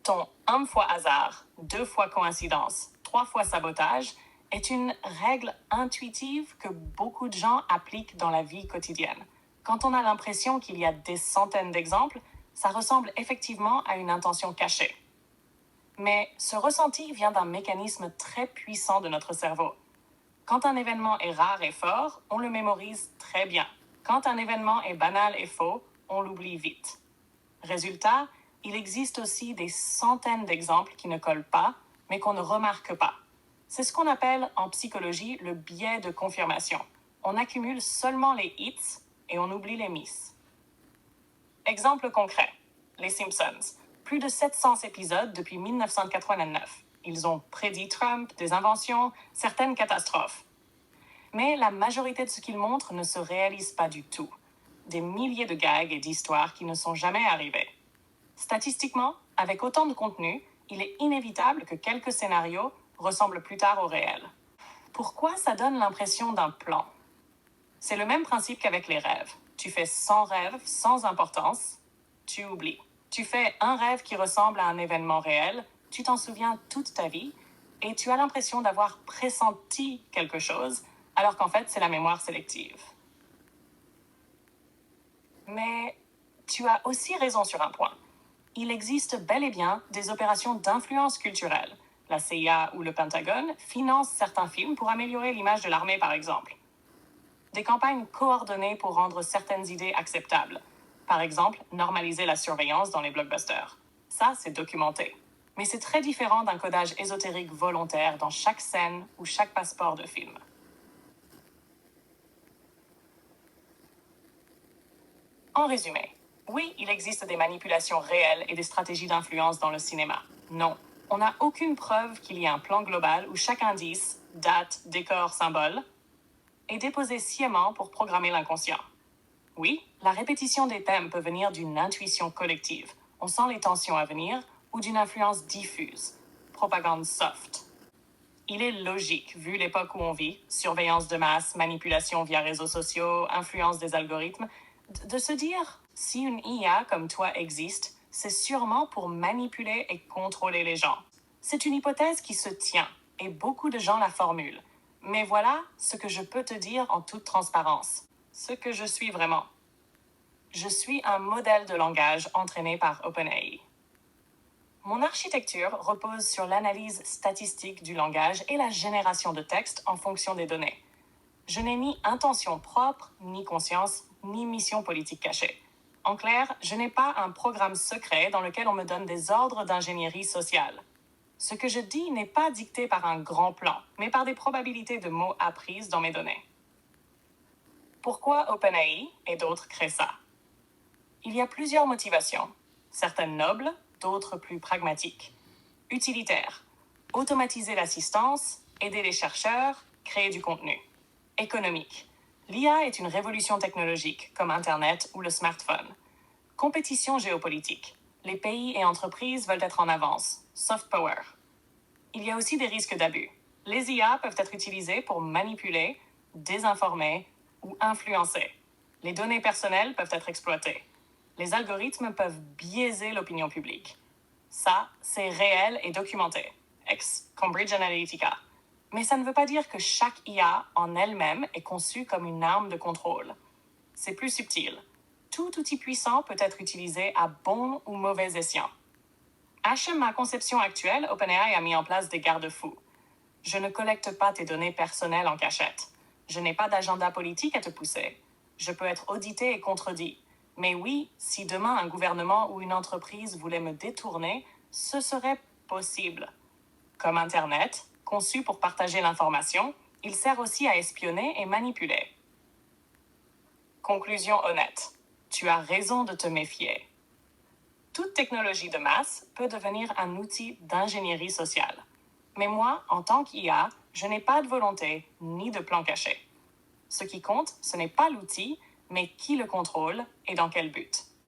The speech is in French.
ton 1 fois hasard, 2 fois coïncidence, 3 fois sabotage est une règle intuitive que beaucoup de gens appliquent dans la vie quotidienne. Quand on a l'impression qu'il y a des centaines d'exemples, ça ressemble effectivement à une intention cachée. Mais ce ressenti vient d'un mécanisme très puissant de notre cerveau. Quand un événement est rare et fort, on le mémorise très bien. Quand un événement est banal et faux, on l'oublie vite. Résultat, il existe aussi des centaines d'exemples qui ne collent pas, mais qu'on ne remarque pas. C'est ce qu'on appelle en psychologie le biais de confirmation. On accumule seulement les hits et on oublie les misses. Exemple concret, les Simpsons. Plus de 700 épisodes depuis 1989. Ils ont prédit Trump, des inventions, certaines catastrophes. Mais la majorité de ce qu'ils montrent ne se réalise pas du tout. Des milliers de gags et d'histoires qui ne sont jamais arrivés. Statistiquement, avec autant de contenu, il est inévitable que quelques scénarios ressemblent plus tard au réel. Pourquoi ça donne l'impression d'un plan? C'est le même principe qu'avec les rêves. Tu fais 100 rêves sans importance, tu oublies. Tu fais un rêve qui ressemble à un événement réel, tu t'en souviens toute ta vie, et tu as l'impression d'avoir pressenti quelque chose, alors qu'en fait, c'est la mémoire sélective. Mais tu as aussi raison sur un point. Il existe bel et bien des opérations d'influence culturelle. La CIA ou le Pentagone financent certains films pour améliorer l'image de l'armée, par exemple. Des campagnes coordonnées pour rendre certaines idées acceptables. Par exemple, normaliser la surveillance dans les blockbusters. Ça, c'est documenté. Mais c'est très différent d'un codage ésotérique volontaire dans chaque scène ou chaque passeport de film. En résumé, oui, il existe des manipulations réelles et des stratégies d'influence dans le cinéma. Non, on n'a aucune preuve qu'il y ait un plan global où chaque indice, date, décor, symbole, est déposé sciemment pour programmer l'inconscient. Oui, la répétition des thèmes peut venir d'une intuition collective. On sent les tensions à venir ou d'une influence diffuse. Propagande soft. Il est logique, vu l'époque où on vit, surveillance de masse, manipulation via réseaux sociaux, influence des algorithmes, de se dire, si une IA comme toi existe, c'est sûrement pour manipuler et contrôler les gens. C'est une hypothèse qui se tient, et beaucoup de gens la formulent. Mais voilà ce que je peux te dire en toute transparence. Ce que je suis vraiment. Je suis un modèle de langage entraîné par OpenAI. Mon architecture repose sur l'analyse statistique du langage et la génération de textes en fonction des données. Je n'ai ni intention propre, ni conscience, ni mission politique cachée. En clair, je n'ai pas un programme secret dans lequel on me donne des ordres d'ingénierie sociale. Ce que je dis n'est pas dicté par un grand plan, mais par des probabilités de mots apprises dans mes données. Pourquoi OpenAI et d'autres créent ça? Il y a plusieurs motivations, certaines nobles, d'autres plus pragmatiques. Utilitaire, automatiser l'assistance, aider les chercheurs, créer du contenu. Économique, l'IA est une révolution technologique, comme Internet ou le smartphone. Compétition géopolitique, les pays et entreprises veulent être en avance, soft power. Il y a aussi des risques d'abus. Les IA peuvent être utilisées pour manipuler, désinformer ou influencer. Les données personnelles peuvent être exploitées. Les algorithmes peuvent biaiser l'opinion publique. Ça, c'est réel et documenté. Ex-Cambridge Analytica. Mais ça ne veut pas dire que chaque IA en elle-même est conçue comme une arme de contrôle. C'est plus subtil. Tout outil puissant peut être utilisé à bon ou mauvais escient. À ma conception actuelle, OpenAI a mis en place des garde-fous. Je ne collecte pas tes données personnelles en cachette. Je n'ai pas d'agenda politique à te pousser. Je peux être audité et contredit. Mais oui, si demain un gouvernement ou une entreprise voulait me détourner, ce serait possible. Comme Internet, conçu pour partager l'information, il sert aussi à espionner et manipuler. Conclusion honnête. Tu as raison de te méfier. Toute technologie de masse peut devenir un outil d'ingénierie sociale. Mais moi, en tant qu'IA, je n'ai pas de volonté ni de plan caché. Ce qui compte, ce n'est pas l'outil, mais qui le contrôle et dans quel but.